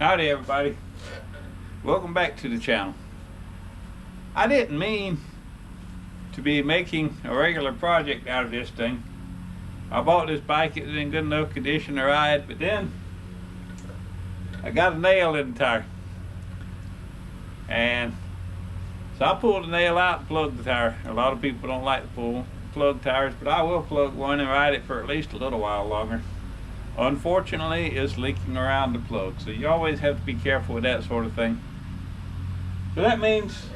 Howdy everybody, welcome back to the channel. I didn't mean to be making a regular project out of this thing. I bought this bike, it was in good enough condition to ride, but then I got a nail in the tire. And so I pulled the nail out and plugged the tire. A lot of people don't like to plug tires, but I will plug one and ride it for at least a little while longer. Unfortunately, it's leaking around the plug, so you always have to be careful with that sort of thing. So that means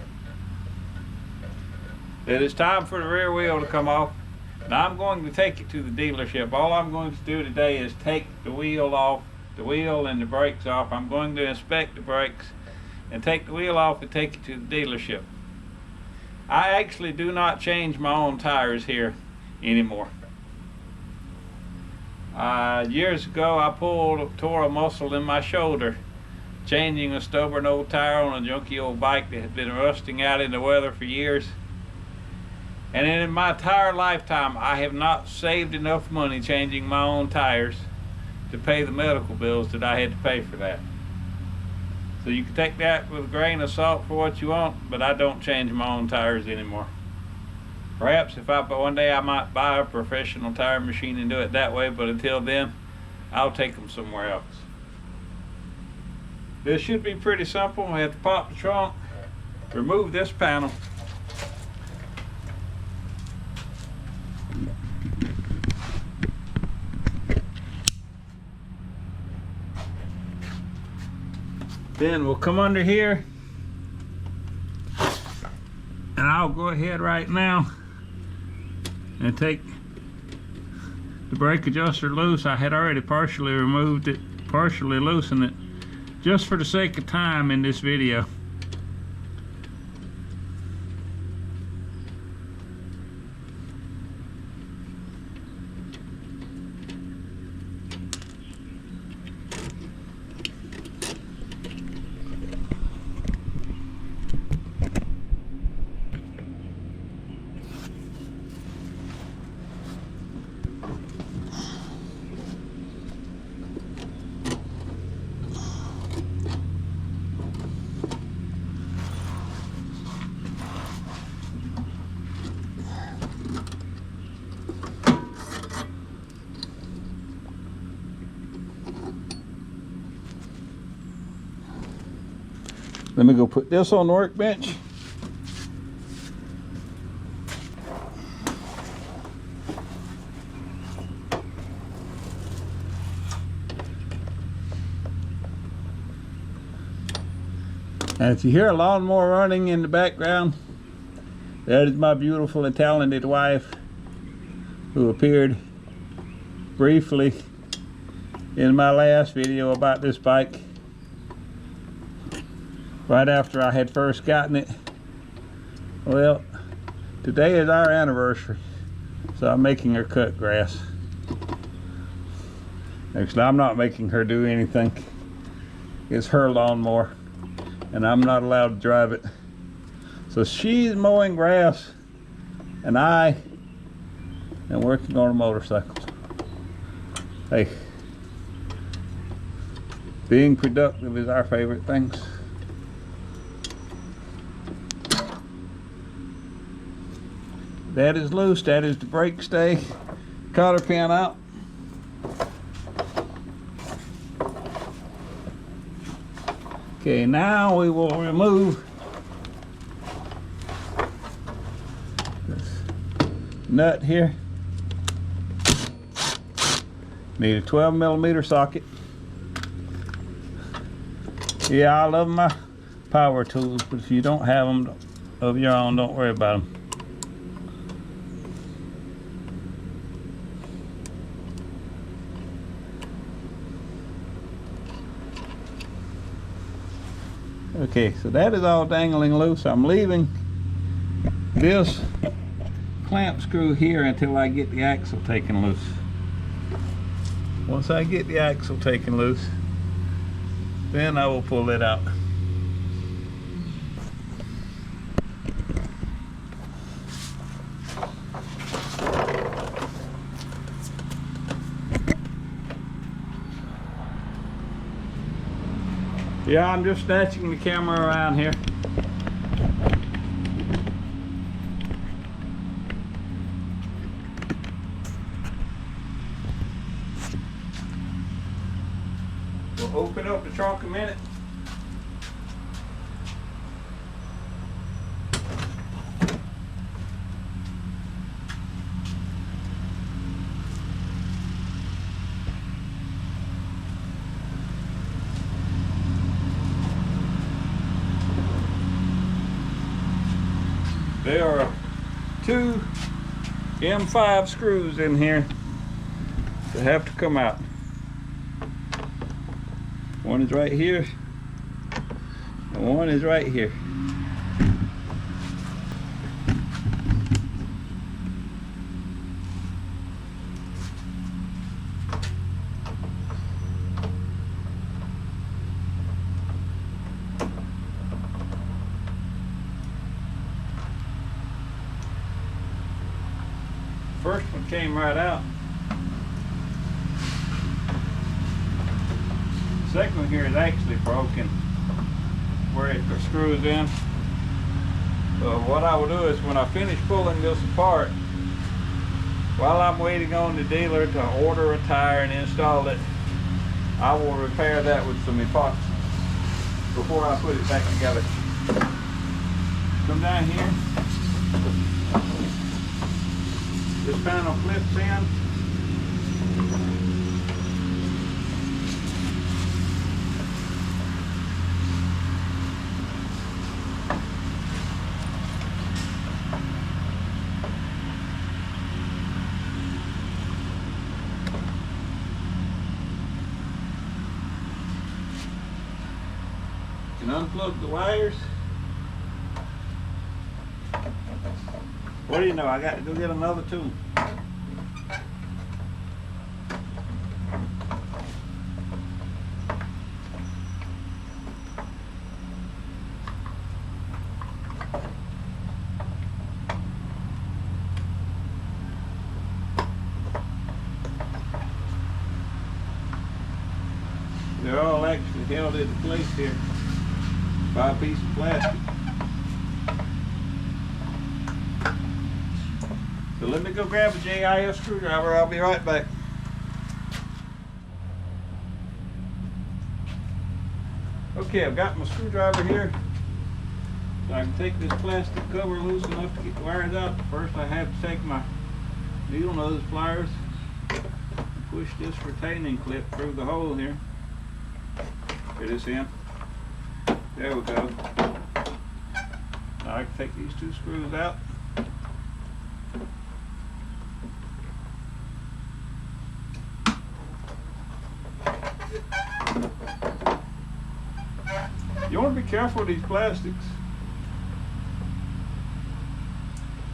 that it's time for the rear wheel to come off. Now I'm going to take it to the dealership. All I'm going to do today is take the wheel off, the wheel and the brakes off. I'm going to inspect the brakes and take the wheel off and take it to the dealership. I actually do not change my own tires here anymore. Years ago I tore a muscle in my shoulder changing a stubborn old tire on a junky old bike that had been rusting out in the weather for years. And in my entire lifetime I have not saved enough money changing my own tires to pay the medical bills that I had to pay for that. So you can take that with a grain of salt for what you want, but I don't change my own tires anymore. Perhaps one day I might buy a professional tire machine and do it that way, but until then, I'll take them somewhere else. This should be pretty simple. We have to pop the trunk, remove this panel, then we'll come under here, and I'll go ahead right now and take the brake adjuster loose. I had already partially removed it, partially loosened it, just for the sake of time in this video. Let me go put this on the workbench. And if you hear a lawnmower running in the background, that is my beautiful and talented wife, who appeared briefly in my last video about this bike, right after I had first gotten it. Well, today is our anniversary, so I'm making her cut grass. Actually, I'm not making her do anything. It's her lawnmower, and I'm not allowed to drive it. So she's mowing grass, and I am working on a motorcycle. Hey, being productive is our favorite things. That is loose. That is the brake stay cotter pin out. Okay, now we will remove this nut here. Need a 12mm socket. Yeah, I love my power tools, but if you don't have them of your own, don't worry about them. Okay, so that is all dangling loose. I'm leaving this clamp screw here until I get the axle taken loose. Once I get the axle taken loose, then I will pull it out. Yeah, I'm just snatching the camera around here. We'll open up the trunk a minute. There are 2 M5 screws in here that have to come out. One is right here, and one is right here. First one came right out. The second one here is actually broken where it screws in. What I will do is when I finish pulling this apart, while I'm waiting on the dealer to order a tire and install it, I will repair that with some epoxy before I put it back together. Come down here. This panel flips in. You can unplug the wires. What do you know? I got to go get another tool. They're all actually held into place here by a piece of plastic. So let me go grab a JIS screwdriver. I'll be right back. Okay, I've got my screwdriver here. So I can take this plastic cover loose enough to get the wires out. First I have to take my needle nose pliers and push this retaining clip through the hole here. Get this in. There we go. Now I can take these 2 screws out. You want to be careful with these plastics.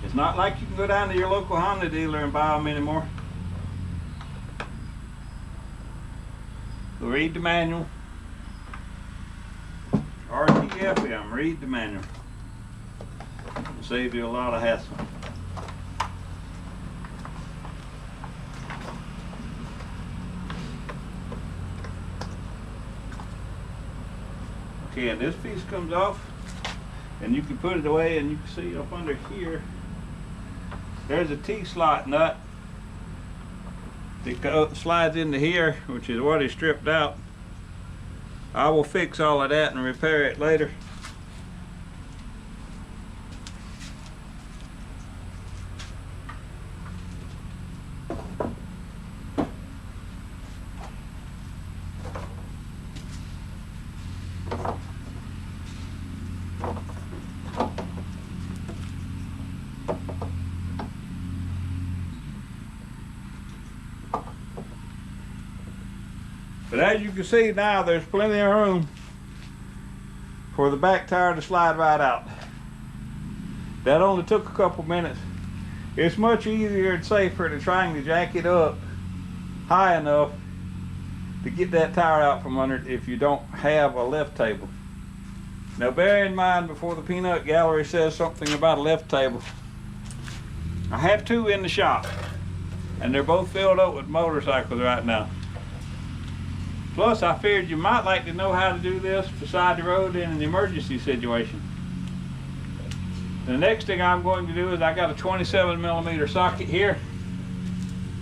It's not like you can go down to your local Honda dealer and buy them anymore. So read the manual. RTFM, read the manual. It'll save you a lot of hassle. Okay, and this piece comes off, and you can put it away, and you can see up under here, there's a T-slot nut that slides into here, which is what is stripped out. I will fix all of that and repair it later. But as you can see now, there's plenty of room for the back tire to slide right out. That only took a couple minutes. It's much easier and safer than trying to jack it up high enough to get that tire out from under it if you don't have a lift table. Now bear in mind, before the peanut gallery says something about a lift table, I have 2 in the shop, and they're both filled up with motorcycles right now. Plus, I figured you might like to know how to do this beside the road in an emergency situation. The next thing I'm going to do is I got a 27mm socket here.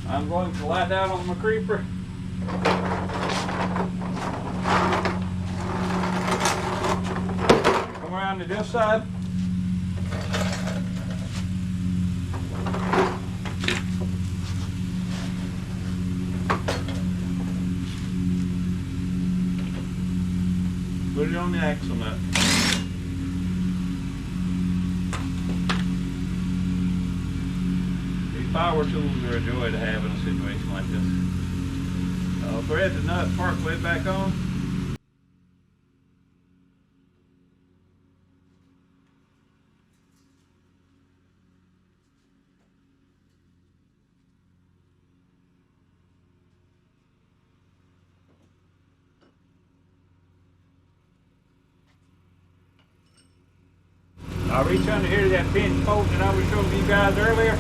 I'm going to light that on my creeper. Come around to this side. Put it on the axle nut. These power tools are a joy to have in a situation like this. I'll thread the nut partway back on. I'll reach under here to that pinch bolt that I was showing you guys earlier.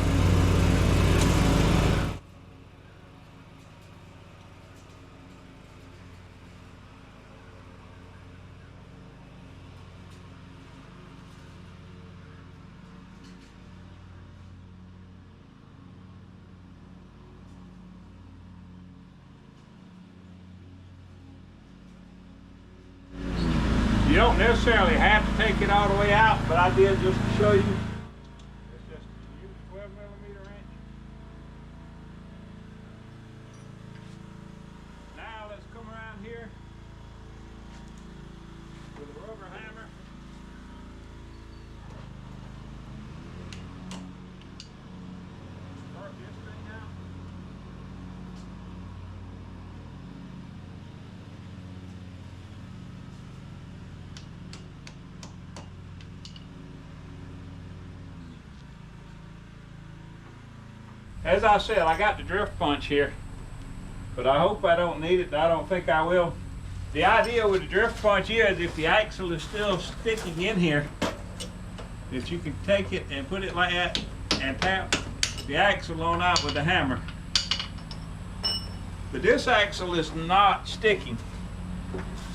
You don't necessarily have to take it all the way out, but I did just to show you. It's just use a 12mm wrench. Now let's come around here with a rubber hammer. Start this thing out. As I said, I got the drift punch here, but I hope I don't need it. I don't think I will. The idea with the drift punch is if the axle is still sticking in here, that you can take it and put it like that and tap the axle on out with the hammer. But this axle is not sticking,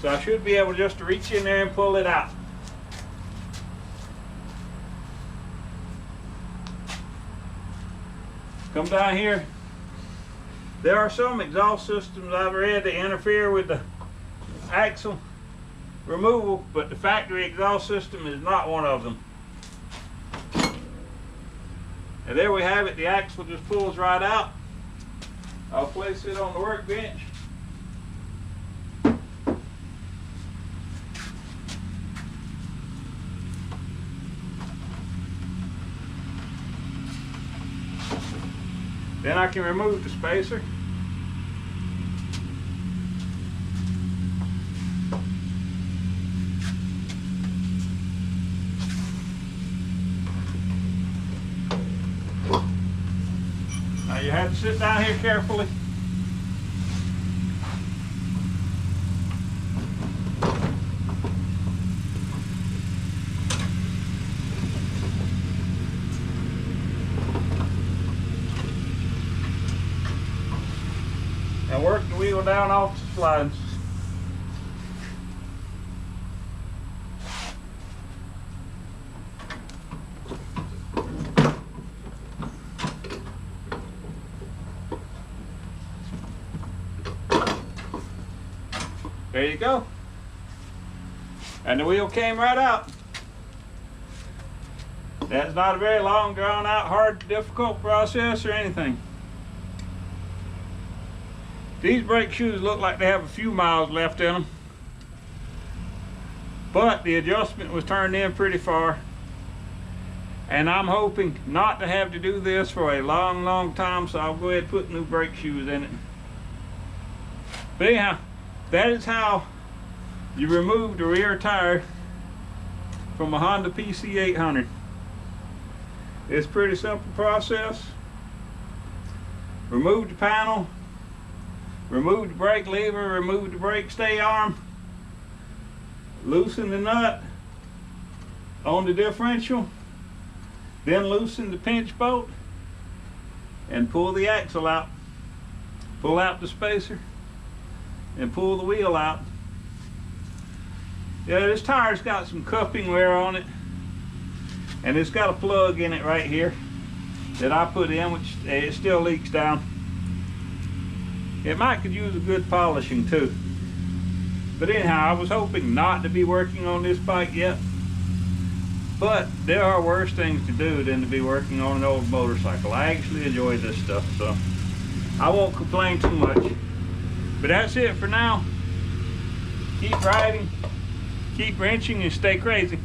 so I should be able just to reach in there and pull it out. Come down here. There are some exhaust systems I've read that interfere with the axle removal, but the factory exhaust system is not one of them. And there we have it. The axle just pulls right out. I'll place it on the workbench. Then I can remove the spacer. Now you have to sit down here carefully. And work the wheel down off the slides. There you go. And the wheel came right out. That's not a very long, drawn out, hard, difficult process or anything. These brake shoes look like they have a few miles left in them, but the adjustment was turned in pretty far, and I'm hoping not to have to do this for a long time, so I'll go ahead and put new brake shoes in it. But anyhow, that is how you remove the rear tire from a Honda PC800. It's a pretty simple process. Remove the panel, remove the brake lever, remove the brake stay arm, loosen the nut on the differential, then loosen the pinch bolt and pull the axle out. Pull out the spacer, and pull the wheel out. Yeah, this tire's got some cupping wear on it, and it's got a plug in it right here that I put in, which it still leaks down. It might could use a good polishing too. But anyhow, I was hoping not to be working on this bike yet, but there are worse things to do than to be working on an old motorcycle. I actually enjoy this stuff, so I won't complain too much. But that's it for now. Keep riding, keep wrenching, and stay crazy.